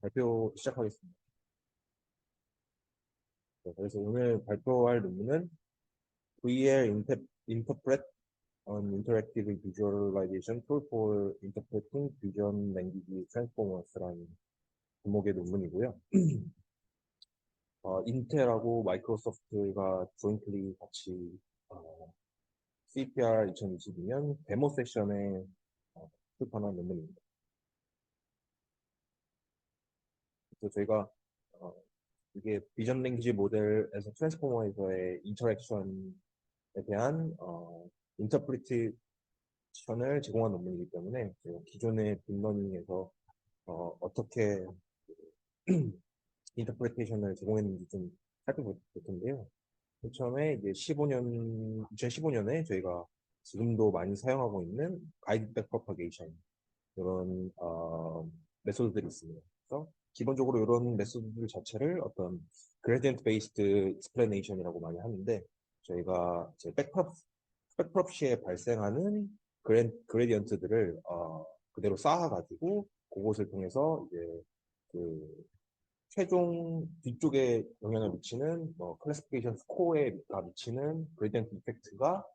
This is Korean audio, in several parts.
발표 시작하겠습니다. 네, 그래서 오늘 발표할 논문은 VR Interpret on Interactive Visualization Tool for Interpreting Vision Language Transformers라는 제목의 논문이고요. 인텔하고 마이크로소프트가 조인틀리 같이 CPR 2022년 데모 세션에 출판한 논문입니다. 그래서 저희가 이게 비전 랭귀지 모델에서 트랜스포머에서의 인터랙션에 대한 인터프리테이션을 제공한 논문이기 때문에 기존의 딥러닝에서 어떻게 인터프리테이션을 제공했는지 좀 살펴볼 텐데요. 처음에 이제 2015년에 저희가 지금도 많이 사용하고 있는 가이드 백 프로파게이션 이런 메소드들이 있습니다. 그래서 기본적으로 이런 메소드들 자체를 어떤 gradient based explanation이라고 많이 하는데 저희가 이제 백프롭시에 발생하는 그레디언트들을 그대로 쌓아가지고 그것을 통해서 이제 그 최종 뒤쪽에 영향을 미치는 클래시피케이션 스코어에 미치는 그레디언트 이펙트가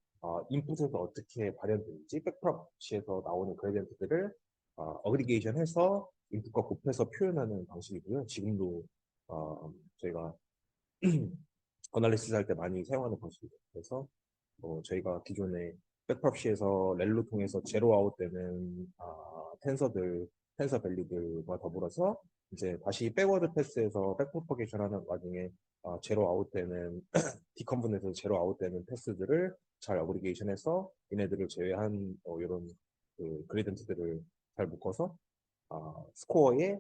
인풋에서 어떻게 발현되는지 백프롭시에서 나오는 그레디언트들을 어그리게이션해서 인풋과 곱해서 표현하는 방식이고요. 지금도 저희가 어널리시스 할 때 많이 사용하는 방식이죠. 그래서 저희가 기존에 백프롭시에서 렐로 통해서 제로 아웃되는 텐서 밸류들과 더불어서 이제 다시 백워드 패스에서 백프로퍼게이션 하는 와중에 제로 아웃되는 디컨분해서 제로 아웃되는 패스들을 잘 어그리게이션해서 얘네들을 제외한 이런 그 그레이던트들을 잘 묶어서 스코어의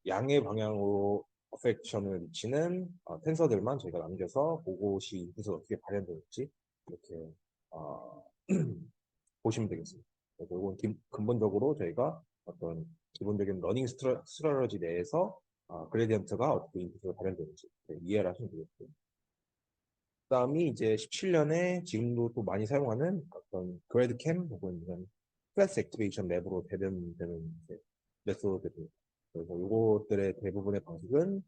양의 방향으로 어펙션을 미치는 텐서들만 저희가 남겨서 그것이 인풋에서 어떻게 발현되는지 이렇게 보시면 되겠습니다. 그래서 이건 근본적으로 저희가 어떤 기본적인 러닝 스트러러지 내에서 그레디언트가 어떻게 인풋으로 발현되는지 이해를 하시면 되겠고요. 그다음이 이제 17년에 지금도 또 많이 사용하는 어떤 그래드캠 혹은 이런 클래스 액티베이션 랩으로 대변되는 메소드들입니다. 그래서 이것들의 대부분의 방식은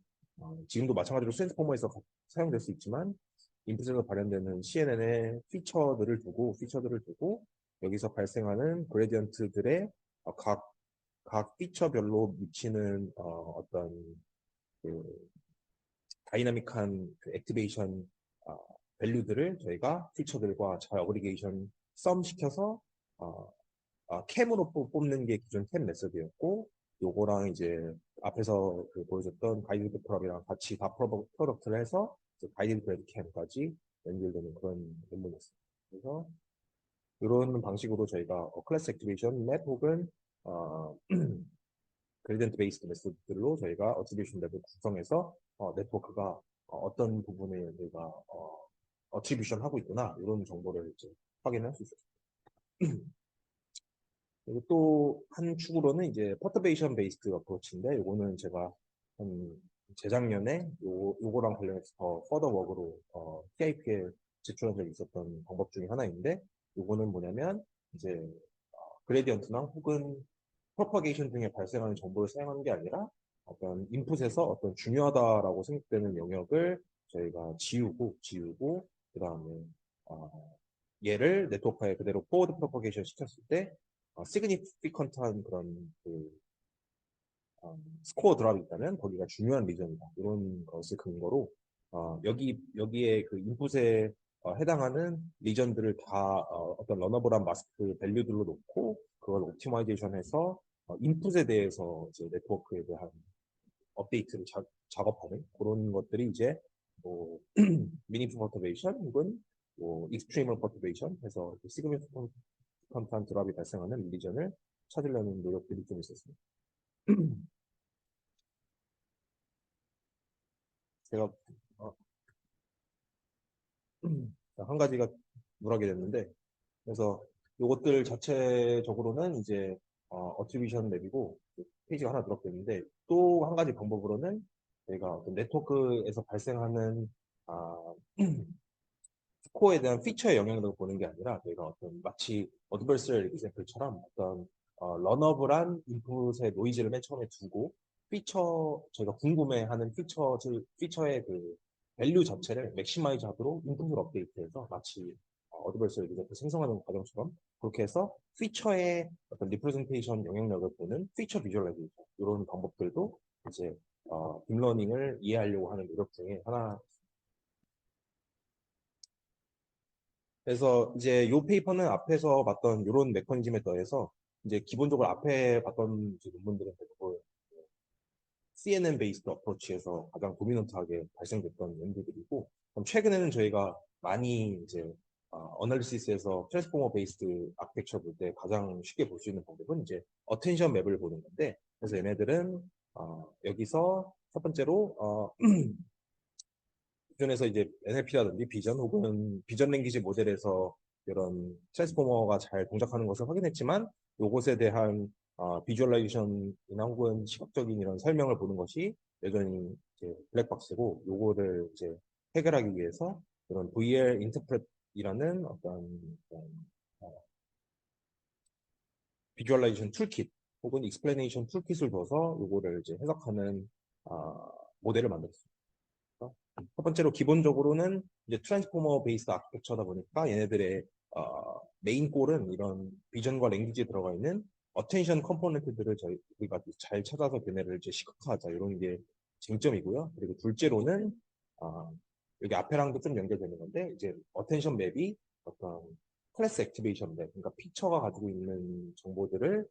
지금도 마찬가지로 트랜스포머에서 사용될 수 있지만 인풋에서 발현되는 CNN의 피처들을 두고 여기서 발생하는 그레디언트들의 각 피처별로 미치는 어떤 그 다이나믹한 그 액티베이션 밸류들을 저희가 피처들과 잘 어그리게이션 썸 시켜서 캠으로 뽑는 게 기존 캠 메서드였고 요거랑 이제 앞에서 그 보여줬던 가이드 프롭이랑 같이 다 프로덕트를 해서 가이드 그래드 캠까지 연결되는 그런 논문이었습니다. 그래서 이런 방식으로 저희가 클래스 액티베이션 맵 혹은 그레디언트 베이스드 메소드들로 저희가 어트리뷰션 맵을 구성해서 네트워크가 어떤 부분에 저희가 어트리뷰션 하고 있구나 이런 정보를 이제 확인할 수 있었습니다. 그리고 또 한 축으로는 이제 퍼터베이션 베이스드 어프로치인데 이거는 제가 한 재작년에 요거랑 관련해서 더 퍼더 워크로 PIP에 제출한 적이 있었던 방법 중에 하나인데 요거는 뭐냐면 이제 그레디언트나 혹은 프로파게이션 등에 발생하는 정보를 사용하는 게 아니라 어떤 인풋에서 어떤 중요하다라고 생각되는 영역을 저희가 지우고 그 다음에 얘를 네트워크에 그대로 포워드 프로파게이션 시켰을 때 시그니피컨트한 그런 스코어 드랍이 있다면 거기가 중요한 리전이다 이런 것을 근거로 여기에 그 인풋에 해당하는 리전들을 다 어떤 러너블한 마스크 밸류들로 놓고 그걸 옵티마이제이션해서 인풋에 대해서 이제 네트워크에 대한 업데이트를 작업하는 그런 것들이 이제 뭐 미니풀 퍼터베이션 혹은 뭐 익스트리멀 퍼터베이션 해서 시그니피컨트한 드랍이 발생하는 리전을 찾으려는 노력들이 좀 있었습니다. 제가 한 가지가 누락이 됐는데 그래서 이것들 자체적으로는 이제 어트리뷰션 맵이고 페이지가 하나 누락됐는데 또 한 가지 방법으로는 저희가 어떤 네트워크에서 발생하는 스코어에 대한 피처의 영향력을 보는 게 아니라 저희가 어떤 마치 어드버서리 example처럼 어떤 러너블한 인풋의 노이즈를 맨 처음에 두고 저희가 궁금해하는 피처의 그 밸류 자체를 맥시마이즈 하도록 인풋을 업데이트해서 마치 어드버서리 리저트 생성하는 과정처럼 그렇게 해서 피처의 어떤 리프레젠테이션 영향력을 보는 피처 비주얼라이제이션 이런 방법들도 이제 딥러닝을 이해하려고 하는 노력 중에 하나. 그래서 이제 이 페이퍼는 앞에서 봤던 이런 메커니즘에 더해서 이제 기본적으로 앞에 봤던 이제 논문들은 대부분 CNN 베이스드 어프로치에서 가장 도미넌트하게 발생됐던 연구들이고, 그럼 최근에는 저희가 많이 이제 어널리시스에서 트랜스포머 베이스드 아키텍처 볼 때 가장 쉽게 볼 수 있는 방법은 이제 어텐션 맵을 보는 건데, 그래서 얘네들은 여기서 첫 번째로 기존에서 이제 NLP라든지 비전 혹은 비전 랭귀지 모델에서 이런 트랜스포머가 잘 동작하는 것을 확인했지만 이것에 대한 비주얼라이제이션이나 혹은 시각적인 이런 설명을 보는 것이 여전히 이제 블랙박스고 요거를 이제 해결하기 위해서 이런 VR 인터프렛이라는 비주얼라이제이션 툴킷 혹은 익스플레네이션 툴킷을 둬서 요거를 이제 해석하는 모델을 만들었습니다. 첫 번째로 기본적으로는 이제 트랜스포머 베이스 아키텍처다 보니까 얘네들의 메인 골은 이런 비전과 랭귀지에 들어가 있는 어텐션 컴포넌트들을 우리가 잘 찾아서 걔네를 이제 시각화하자 이런 게 쟁점이고요. 그리고 둘째로는 여기 앞에랑도 좀 연결되는 건데 이제 어텐션 맵이 어떤 클래스 액티베이션 맵, 그러니까 피처가 가지고 있는 정보들을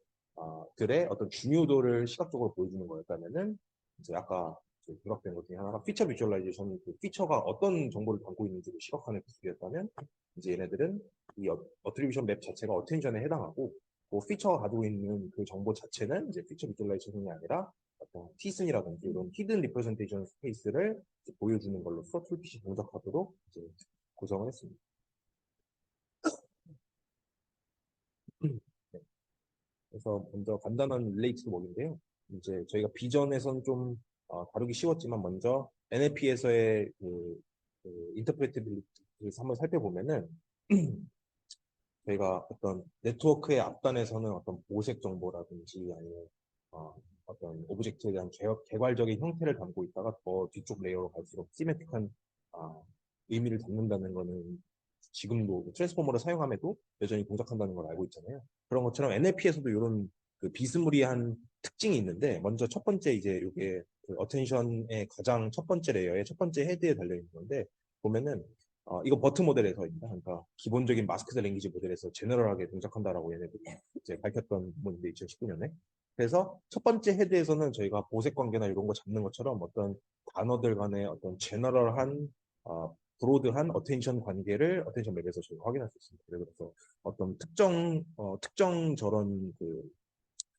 들의 어떤 중요도를 시각적으로 보여주는 거였다면은 이제 아까 부각된 것 중에 하나가 피처 비주얼라이제이션, 그 피처가 어떤 정보를 담고 있는지를 시각화하는 기술이었다면 이제 얘네들은 이 어트리뷰션 맵 자체가 어텐션에 해당하고 그 피처가 가지고 있는 그 정보 자체는 이제 피처 비주얼라이제이션이 아니라 어떤 티슨이라든지 이런 히든 리프레젠테이션 스페이스를 보여주는 걸로써 툴킷이 동작하도록 이제 구성을 했습니다. 네. 그래서 먼저 간단한 릴레이트 목인데요. 이제 저희가 비전에선 좀 다루기 쉬웠지만 먼저 NLP에서의 인터프레티빌리티를 한번 살펴보면은 저희가 어떤 네트워크의 앞단에서는 어떤 보색 정보라든지 아니면 어떤 오브젝트에 대한 개괄적인 형태를 담고 있다가 더 뒤쪽 레이어로 갈수록 시메틱한 의미를 담는다는 거는 지금도 트랜스포머를 사용함에도 여전히 동작한다는 걸 알고 있잖아요. 그런 것처럼 NLP에서도 이런 그 비스무리한 특징이 있는데 먼저 첫 번째 이제 이게 그 어텐션의 가장 첫 번째 레이어의 첫 번째 헤드에 달려 있는 건데 보면은 이거 버트 모델에서입니다. 그러니까 기본적인 마스크드 랭귀지 모델에서 제너럴하게 동작한다라고 얘네들이 이제 밝혔던 부분인데 2019년에. 그래서 첫 번째 헤드에서는 저희가 보색 관계나 이런 거 잡는 것처럼 어떤 단어들 간의 어떤 제너럴한 브로드한 어텐션 관계를 어텐션 맵에서 저희가 확인할 수 있습니다. 그래서 어떤 특정 저런 그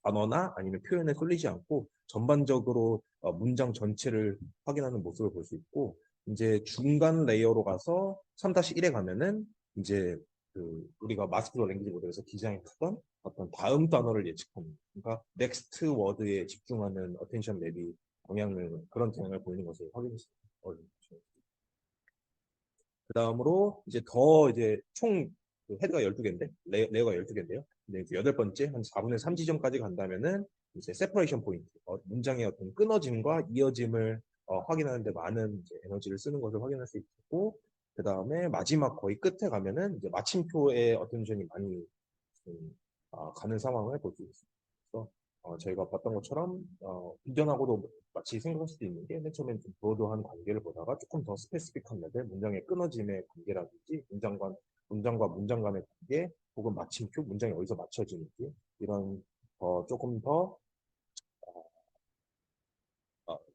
단어나 아니면 표현에 쏠리지 않고 전반적으로 문장 전체를 확인하는 모습을 볼 수 있고 이제 중간 레이어로 가서 3-1에 가면은 이제 그 우리가 마스크로 랭귀지 모델에서 디자인했던 어떤 다음 단어를 예측하는 그러니까 넥스트 워드에 집중하는 어텐션 맵이 그런 경향을 보이는 것을 확인했습니다. 그 다음으로 이제 더 이제 총 헤드가 12개인데 레이어가 12개인데요. 근데 이제 여덟 번째 한 4분의 3 지점까지 간다면은 이제 세퍼레이션 포인트 문장의 어떤 끊어짐과 이어짐을 확인하는 데 많은 이제 에너지를 쓰는 것을 확인할 수 있고 그 다음에 마지막 거의 끝에 가면은 이제 마침표에 어텐션이 많이 가는 상황을 볼 수 있습니다. 그래서 저희가 봤던 것처럼 이전하고도 마치 생각할 수도 있는 게 맨 처음엔 좀 브로드한 관계를 보다가 조금 더 스페시픽한 레벨, 문장의 끊어짐의 관계라든지 문장과 문장 간의 관계 혹은 마침표, 문장이 어디서 맞춰지는지 이런 조금 더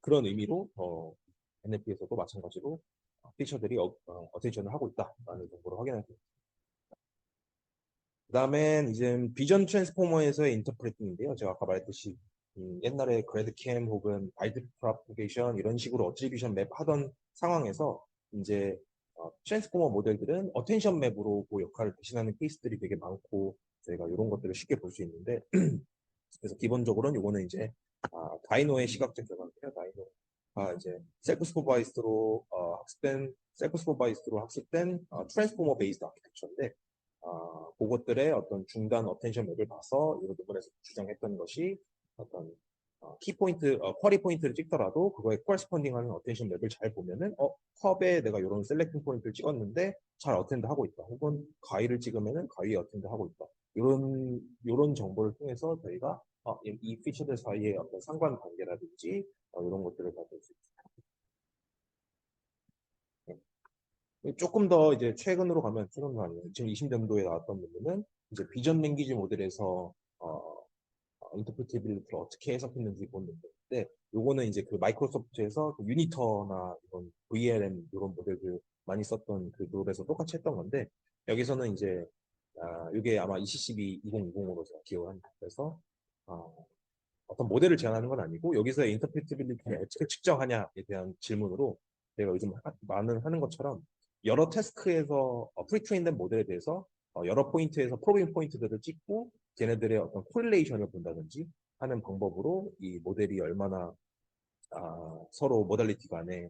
그런 의미로 NLP에서도 마찬가지로 피처들이 어텐션을 하고 있다라는 정보를 확인할 수 있습니다. 그 다음엔 이제 비전 트랜스포머에서의 인터프레팅인데요. 제가 아까 말했듯이 옛날에 그래드캠 혹은 바이트 프로파게이션 이런 식으로 어트리뷰션 맵 하던 상황에서 이제 트랜스포머 모델들은 어텐션 맵으로 그 역할을 대신하는 케이스들이 되게 많고 저희가 이런 것들을 쉽게 볼 수 있는데 그래서 기본적으로는 이거는 이제 다이노의 시각적 결과인데요. 다이노가 이제 셀프 스포바이스로 학습된 트랜스포머 베이스드 아키텍처인데 그것들의 어떤 중간 어텐션 맵을 봐서 이 부분에서 주장했던 것이 어떤 키포인트, 쿼리 포인트를 찍더라도 그거에 코러스폰딩하는 어텐션 맵을 잘 보면은 컵에 내가 이런 셀렉팅 포인트를 찍었는데 잘 어텐드 하고 있다. 혹은 가위를 찍으면은 가위에 어텐드 하고 있다. 이런 정보를 통해서 저희가 이 피처들 사이의 어떤 상관관계라든지 이런 것들을 다 볼 수 있습니다. 조금 더 이제 최근으로 가면 최근도 아니에요. 2020년도에 나왔던 부분은 이제 비전 랭귀지 모델에서 인터프리티빌리티를 어떻게 해석했는지 보는 건데, 요거는 이제 그 마이크로소프트에서 그 유니터나 이런 VLM 이런 모델들 많이 썼던 그 그룹에서 똑같이 했던 건데, 여기서는 이제 이게 아마 ECCB 2020으로 제가 기억을 합니다. 그래서 어떤 모델을 제안하는 건 아니고 여기서 인터프리티빌리티를 어떻게 측정하냐에 대한 질문으로 제가 요즘 많은 하는 것처럼 여러 태스크에서 프리트레인된 모델에 대해서 여러 포인트에서 프로빙 포인트들을 찍고 걔네들의 어떤 코릴레이션을 본다든지 하는 방법으로 이 모델이 얼마나 서로 모달리티 간에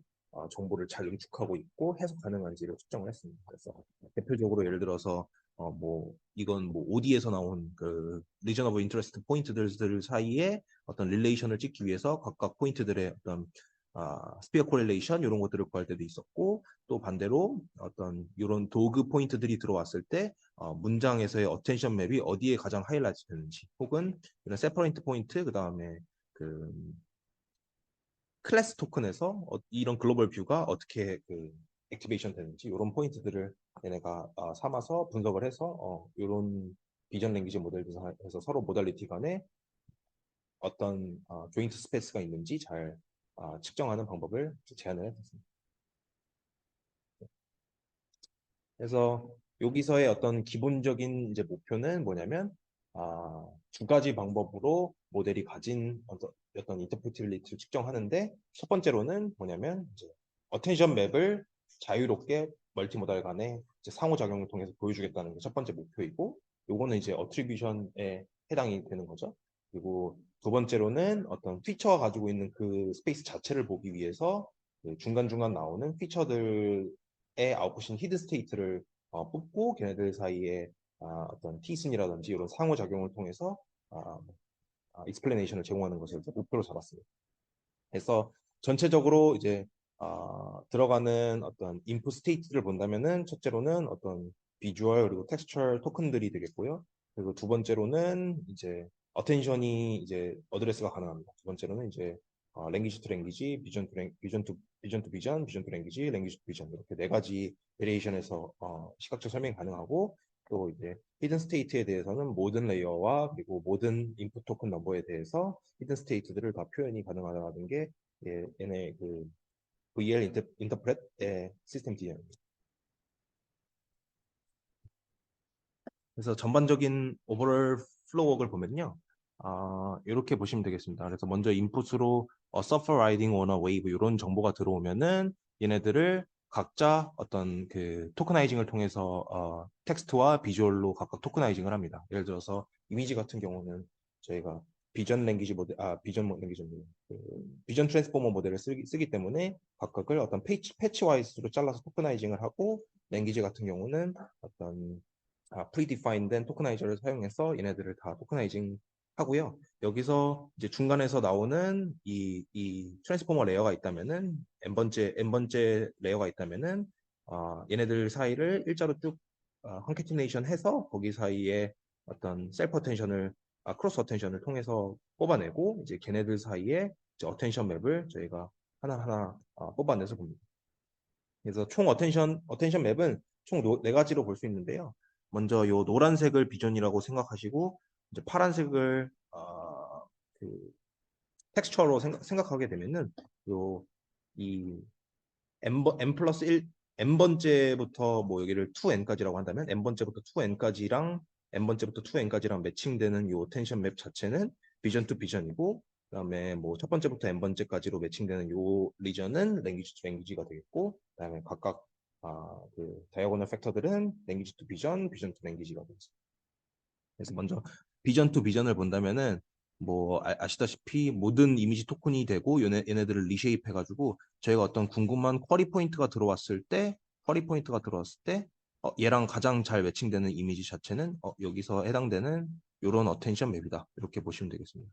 정보를 잘 응축하고 있고 해석 가능한지를 측정을 했습니다. 그래서 대표적으로 예를 들어서 뭐 이건 뭐 OD에서 나온 그 리전 오브 인터레스트 포인트들 사이에 어떤 릴레이션을 찍기 위해서 각각 포인트들의 어떤 스피어 코릴레이션 이런 것들을 구할 때도 있었고, 또 반대로 어떤 이런 도그 포인트들이 들어왔을 때 문장에서의 어텐션 맵이 어디에 가장 하이라이트 되는지, 혹은 이런 세퍼레이트 포인트, 그 다음에 그 클래스 토큰에서 이런 글로벌 뷰가 어떻게 그 액티베이션 되는지 이런 포인트들을 얘네가 삼아서 분석을 해서 이런 비전 랭귀지 모델에서 서로 모달리티 간에 어떤 조인트 스페이스가 있는지 잘 측정하는 방법을 제안을 했습니다. 그래서 여기서의 어떤 기본적인 이제 목표는 뭐냐면 두 가지 방법으로 모델이 가진 어떤 인터프리티빌리티를 측정하는데, 첫 번째로는 뭐냐면 이제 어텐션 맵을 자유롭게 멀티모달 간의 이제 상호작용을 통해서 보여주겠다는 게 첫 번째 목표이고, 요거는 이제 어트리뷰션에 해당이 되는 거죠. 그리고 두 번째로는 어떤 피처가 가지고 있는 그 스페이스 자체를 보기 위해서 그 중간중간 나오는 피처들의 아웃풋인 히든 스테이트를 뽑고 걔네들 사이에 어떤 T순이라든지 이런 상호작용을 통해서 익스플레네이션을 제공하는 것을 목표로 잡았습니다. 그래서 전체적으로 이제 들어가는 어떤 인풋 스테이트를 본다면은 첫째로는 어떤 비주얼 그리고 텍스처 토큰들이 되겠고요. 그리고 두 번째로는 이제 어텐션이 이제 어드레스가 가능합니다. 두 번째로는 이제 랭귀지 투 랭귀지, 비전 투 비전 투 랭귀지, 랭귀지 투 비전 이렇게 네 가지 베리에이션에서 시각적 설명이 가능하고, 또 이제 히든 스테이트에 대해서는 모든 레이어와 그리고 모든 인풋 토큰 넘버에 대해서 히든 스테이트들을 다 표현이 가능하다는 게 얘네 그 VL 인터프렛의 시스템 디자인입니다. 그래서 전반적인 오버롤 플로우웍을 보면요, 이렇게 보시면 되겠습니다. 그래서 먼저 인풋으로 suffer riding on a wave 이런 정보가 들어오면은 얘네들을 각자 어떤 그 토크나이징을 통해서 텍스트와 비주얼로 각각 토크나이징을 합니다. 예를 들어서 이미지 같은 경우는 저희가 비전 랭귀지 모델, 비전 랭귀지 모델, 비전 트랜스포머 모델을 쓰기 때문에 각각을 어떤 패치 와이스로 잘라서 토크나이징을 하고, 랭귀지 같은 경우는 어떤 프리디파인된 토크나이저를 사용해서 얘네들을 다 토크나이징 하고요. 여기서 이제 중간에서 나오는 이 트랜스포머 레이어가 있다면은 n번째 레이어가 있다면은 얘네들 사이를 일자로 쭉 컨캐티네이션 해서 거기 사이에 어떤 셀프 어텐션을 크로스 어텐션을 통해서 뽑아내고, 이제 걔네들 사이에 이제 어텐션 맵을 저희가 하나하나 뽑아내서 봅니다. 그래서 총 어텐션 맵은 총 네 가지로 볼 수 있는데요. 먼저 요 노란색을 비전이라고 생각하시고, 이제 파란색을 그 텍스처로 생각하게 되면은 요이 n 플러스 1 n번째부터 뭐 여기를 2n까지라고 한다면 n번째부터 2n까지랑 n번째부터 2n까지랑 매칭되는 요 텐션 맵 자체는 비전 투 비전이고, 그다음에 뭐 첫 번째부터 n번째까지로 매칭되는 요 리전은 랭귀지 투 랭귀지가 되겠고, 그다음에 각각 그 다이아고널 팩터들은 랭귀지 투 비전, 비전 투 랭귀지가 되겠습니다. 그래서 먼저 비전 투 비전을 본다면은 뭐 아시다시피 모든 이미지 토큰이 되고 얘네들을 리쉐입 해가지고 저희가 어떤 궁금한 쿼리 포인트가 들어왔을 때 얘랑 가장 잘 매칭되는 이미지 자체는 여기서 해당되는 이런 어텐션 맵이다, 이렇게 보시면 되겠습니다.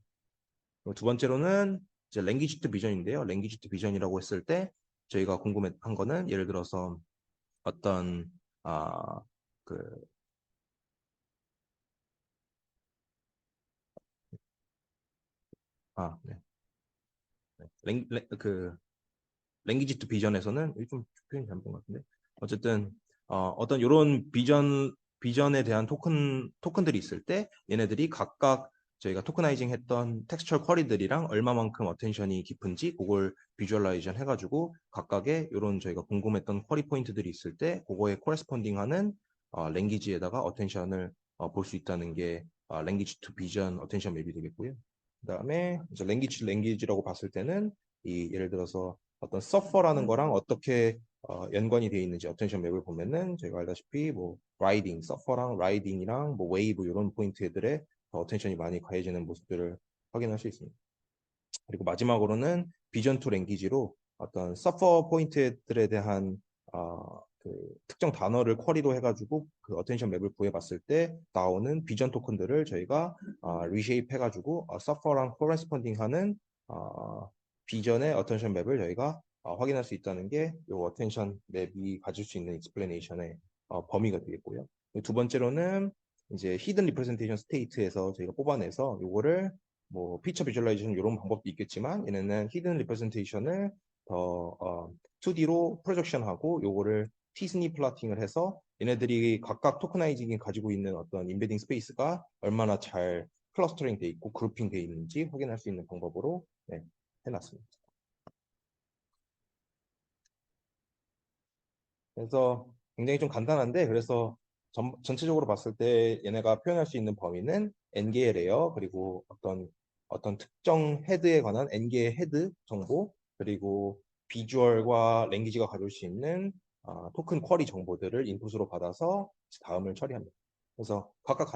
그리고 두 번째로는 이제 랭귀지 투 비전인데요. 랭귀지 투 비전이라고 했을 때 저희가 궁금한 거는 예를 들어서 어떤 아, 그, 네. 네. 랭귀지 투 비전에서는 이게 좀 표현이 잘못된 것 같은데 어쨌든 어떤 이런 비전에 대한 토큰들이 있을 때 얘네들이 각각 저희가 토크나이징 했던 텍스처럴 쿼리들이랑 얼마만큼 어텐션이 깊은지 그걸 비주얼라이제이션 해가지고 각각의 이런 저희가 궁금했던 쿼리 포인트들이 있을 때 그거에 코레스폰딩하는 랭귀지에다가 어텐션을 볼 수 있다는 게 랭귀지 투 비전 어텐션 맵이 되겠고요. 그다음에 이제 랭귀지라고 봤을 때는 이 예를 들어서 어떤 서퍼라는 거랑 어떻게 연관이 되어 있는지 어텐션 맵을 보면은 저희가 알다시피 뭐 라이딩, 서퍼랑 라이딩이랑 뭐 웨이브 이런 포인트들에 어텐션이 많이 가해지는 모습들을 확인할 수 있습니다. 그리고 마지막으로는 비전 투 랭귀지로 어떤 서퍼 포인트들에 대한 그 특정 단어를 쿼리로 해가지고 그 어텐션 맵을 구해봤을 때 나오는 비전 토큰들을 저희가 리쉐입 해가지고 서퍼랑 코레스폰딩하는 비전의 어텐션 맵을 저희가 확인할 수 있다는 게 이 어텐션 맵이 가질 수 있는 익스플레네이션의 범위가 되겠고요. 두 번째로는 이제 히든 리프레젠테이션 스테이트에서 저희가 뽑아내서 이거를 뭐 피처 비주얼라이제이션 이런 방법도 있겠지만 얘네는 히든 리프레젠테이션을 더 2D로 프로젝션하고 요거를 T-SNE 플러팅을 해서 얘네들이 각각 토크나이징이 가지고 있는 어떤 인베딩 스페이스가 얼마나 잘 클러스터링 돼 있고 그룹핑 돼 있는지 확인할 수 있는 방법으로 네, 해놨습니다. 그래서 굉장히 좀 간단한데 그래서 전체적으로 봤을 때 얘네가 표현할 수 있는 범위는 n개의 레이어 그리고 어떤 특정 헤드에 관한 n개의 헤드 정보 그리고 비주얼과 랭귀지가 가질 수 있는 토큰 쿼리 정보들을 인풋으로 받아서 다음을 처리합니다. 그래서 각각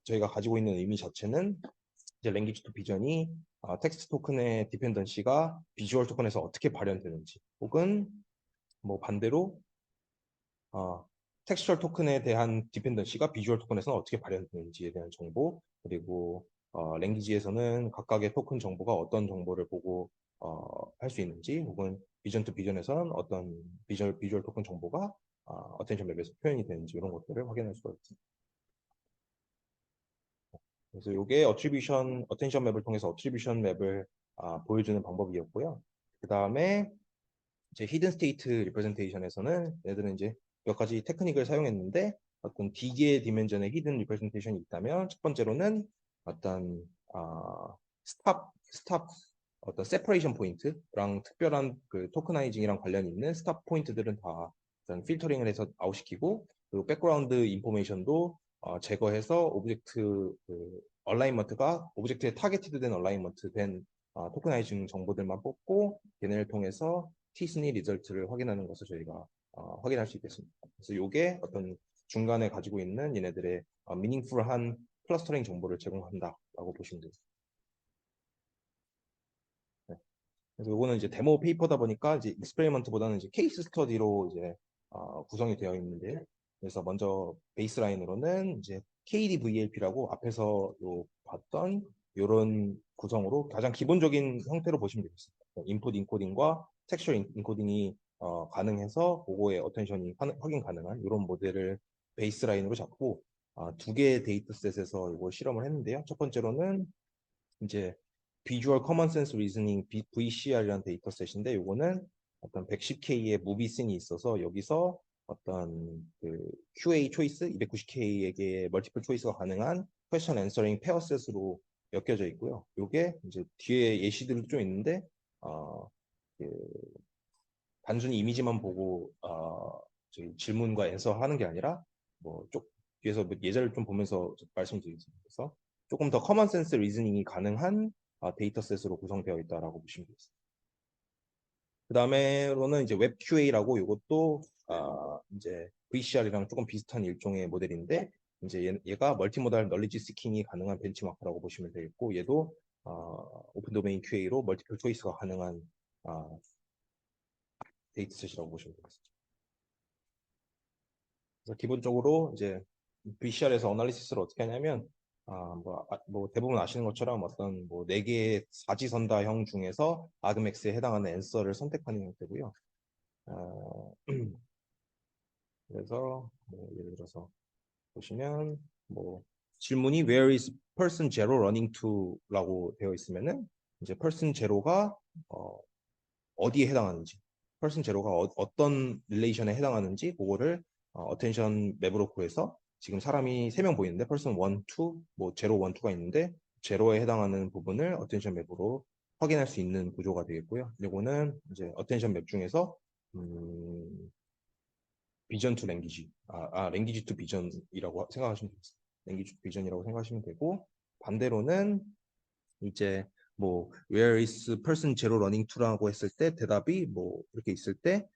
저희가 가지고 있는 의미 자체는 이제 랭귀지 투 비전이 텍스트 토큰의 디펜던시가 비주얼 토큰에서 어떻게 발현되는지 혹은 뭐 반대로 텍스처럴 토큰에 대한 디펜던시가 비주얼 토큰에서는 어떻게 발현되는지에 대한 정보 그리고 랭귀지에서는 각각의 토큰 정보가 어떤 정보를 보고 할 수 있는지 혹은 비전 투 비전에서는 어떤 비주얼 토큰 정보가 어텐션 맵에서 표현이 되는지 이런 것들을 확인할 수가 있습니다. 그래서 이게 어텐션 맵을 통해서 어트리뷰션 맵을 보여주는 방법이었고요. 그 다음에 이제 히든 스테이트 리프레젠테이션에서는 얘들은 이제 몇 가지 테크닉을 사용했는데 어떤 D개의 디멘전의 히든 리프레젠테이션이 있다면 첫 번째로는 어떤 스탑 어떤 세퍼레이션 포인트랑 특별한 그 토크나이징이랑 관련이 있는 스탑 포인트들은 다 어떤 필터링을 해서 아웃시키고 그리고 백그라운드 인포메이션도 제거해서 오브젝트 그 얼라이먼트가 오브젝트에 타겟티드 된 얼라이먼트 된 토크나이징 정보들만 뽑고 걔네를 통해서 T-SNE 리절트를 확인하는 것을 저희가 확인할 수 있겠습니다. 그래서 이게 어떤 중간에 가지고 있는 얘네들의 미닝풀한 클러스터링 정보를 제공한다라고 보시면 됩니다. 네. 그래서 이거는 이제 데모 페이퍼다 보니까 이제 익스페리먼트보다는 이제 케이스 스터디로 이제 구성이 되어 있는데 그래서 먼저 베이스라인으로는 이제 KDVLP라고 앞에서 봤던 이런 구성으로 가장 기본적인 형태로 보시면 되겠습니다. 인풋 인코딩과 텍스처 인코딩이 가능해서 그거의 어텐션이 확인 가능한 이런 모델을 베이스라인으로 잡고 두 개의 데이터셋에서 이걸 실험을 했는데요. 첫 번째로는 이제 비주얼 커먼 센스 리즈닝 VCR이라는 데이터셋인데 이거는 어떤 110K의 무비 씬이 있어서 여기서 어떤 그 QA 초이스 290K에게 멀티플 초이스가 가능한 퀘스천 앤서링 페어셋으로 엮여져 있고요. 이게 이제 뒤에 예시들도 좀 있는데 그 단순히 이미지만 보고 저희 질문과 앤서 하는 게 아니라 뭐쪽 뒤에서 뭐 예제를 좀 보면서 말씀드리겠습니다. 그래서 조금 더 커먼 센스 리즈닝이 가능한 데이터셋으로 구성되어 있다라고 보시면 되겠습니다. 그 다음에로는 이제 웹 QA라고 이것도 이제 VCR이랑 조금 비슷한 일종의 모델인데 이제 얘가 멀티모달 널리지 스킹이 가능한 벤치마크라고 보시면 되겠고 얘도 오픈 도메인 QA로 멀티플 초이스가 가능한 데이터셋이라고 보시면 되겠습니다. 그래서 기본적으로 이제 VCR에서 어널리시스를 어떻게 하냐면 뭐 대부분 아시는 것처럼 어떤 뭐 4개의 사지선다형 중에서 아그맥스에 해당하는 앤서를 선택하는 형태고요. 어, 그래서 뭐 예를 들어서 보시면 뭐 질문이 Where is person zero running to?라고 되어 있으면은 이제 person zero가 어디에 해당하는지, person zero가 떤 릴레이션에 해당하는지 그거를 어텐션 맵으로 구해서 지금 사람이 3명 보이는데 person 1, 2, 뭐 0, 1, 2가 있는데 제로에 해당하는 부분을 어텐션 맵으로 확인할 수 있는 구조가 되겠고요. 이거는 이제 어텐션 맵 중에서 비전 투 랭귀지, 랭귀지 투 비전이라고 생각하시면 되겠습니다. 랭귀지 투 비전이라고 생각하시면 되고, 반대로는 이제 뭐 where is person zero running to라고 했을 때 대답이 뭐 이렇게 있을 때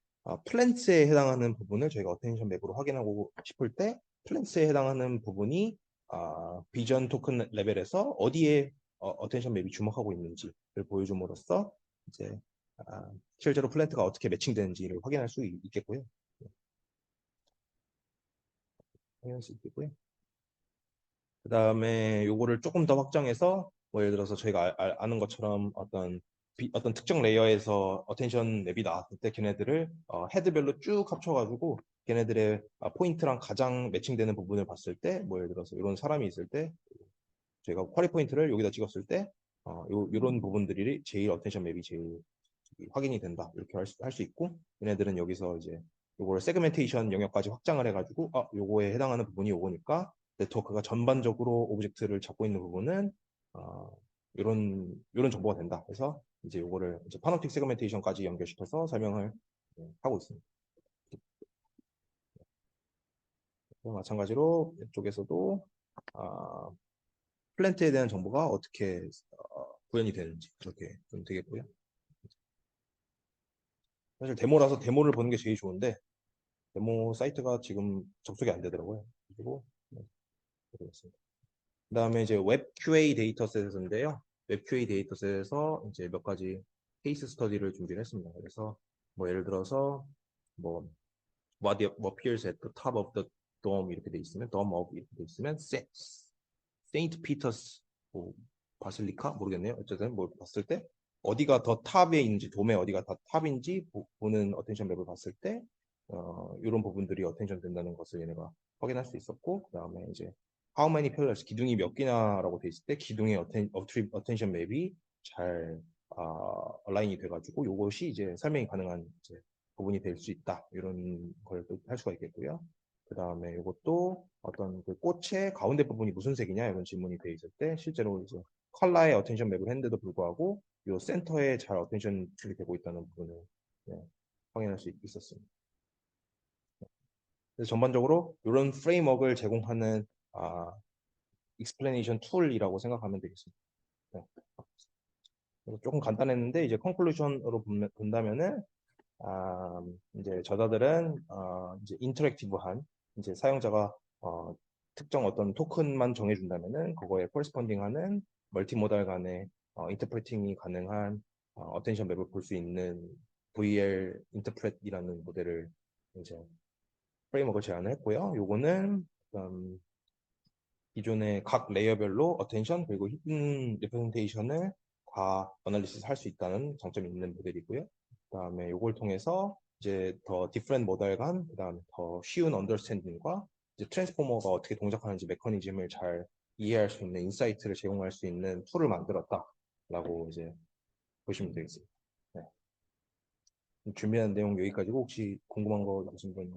플랜츠에 해당하는 부분을 저희가 어텐션 맵으로 확인하고 싶을 때 플랜츠에 해당하는 부분이 비전 토큰 레벨에서 어디에 어텐션 맵이 주목하고 있는지를 보여줌으로써 이제 실제로 플랜트가 어떻게 매칭되는지를 확인할 수 있겠고요. 확인할 수 있겠고요. 그 다음에 요거를 조금 더 확장해서 뭐 예를 들어서 저희가 아는 것처럼 어떤 특정 레이어에서 어텐션 맵이 나왔을 때 걔네들을 헤드별로 쭉 합쳐가지고 걔네들의 포인트랑 가장 매칭되는 부분을 봤을 때 뭐 예를 들어서 이런 사람이 있을 때 저희가 쿼리 포인트를 여기다 찍었을 때 이런 부분들이 제일 어텐션 맵이 제일 확인이 된다 이렇게 할 수 있고 얘네들은 여기서 이제 요거를 세그멘테이션 영역까지 확장을 해가지고 요거에 해당하는 부분이 요거니까 네트워크가 전반적으로 오브젝트를 잡고 있는 부분은 이런 정보가 된다. 그래서 이제 요거를 이제 파노틱 세그멘테이션까지 연결시켜서 설명을 하고 있습니다. 마찬가지로 이쪽에서도 플랜트에 대한 정보가 어떻게 구현이 되는지 그렇게 좀 되겠고요. 사실 데모라서 데모를 보는 게 제일 좋은데 데모 사이트가 지금 접속이 안 되더라고요. 그리고 모르겠습니다. 그다음에 이제 웹 QA 데이터셋인데요. 웹 QA 데이터셋에서 이제 몇 가지 케이스 스터디를 준비를 했습니다. 그래서 뭐 예를 들어서 뭐 what appears at the top of the dome 이렇게 돼 있으면 dome of 이렇게 돼 있으면 Saint Peter's 뭐 바실리카 모르겠네요. 어쨌든 뭐 봤을 때 어디가 더 탑에 있는지 돔의 어디가 더 탑인지 보는 어텐션 맵을 봤을 때 이런 부분들이 어텐션 된다는 것을 얘네가 확인할 수 있었고 그 다음에 이제 how many pillars 기둥이 몇 개나라고 돼 있을 때 기둥의 어텐션 맵이 잘 얼라인이 돼가지고 이것이 이제 설명이 가능한 이제 부분이 될 수 있다 이런 걸 또 할 수가 있겠고요. 그 다음에 이것도 어떤 그 꽃의 가운데 부분이 무슨 색이냐 이런 질문이 돼 있을 때 실제로 이제 컬러의 어텐션 맵을 했는데도 불구하고 이 센터에 잘 어텐션이 되고 있다는 부분을 네, 확인할 수 있었습니다. 그래서 전반적으로 이런 프레임워크를 제공하는 익스플레이션 툴이라고 생각하면 되겠습니다. 네. 조금 간단했는데 이제 컨클루션으로 본다면은 이제 저자들은 이제 인터랙티브한 이제 사용자가 특정 어떤 토큰만 정해준다면은 그거에 코레스폰딩하는 멀티모달 간의 인터프레팅이 가능한 어텐션 맵을 볼 수 있는 VL 인터프렛이라는 모델을 이제 프레임워크를 제안을 했고요. 요거는 기존의 각 레이어별로 어텐션 그리고 히든 레프레젠테이션을 과 어널리시스 할 수 있다는 장점이 있는 모델이고요. 그다음에 이걸 통해서 이제 더 디퍼런트 모델 간 그다음에 더 쉬운 언더스탠딩과 이제 트랜스포머가 어떻게 동작하는지 메커니즘을 잘 이해할 수 있는 인사이트를 제공할 수 있는 툴을 만들었다라고 이제 보시면 되겠습니다. 네. 준비한 내용 여기까지고 혹시 궁금한 거 있으신 분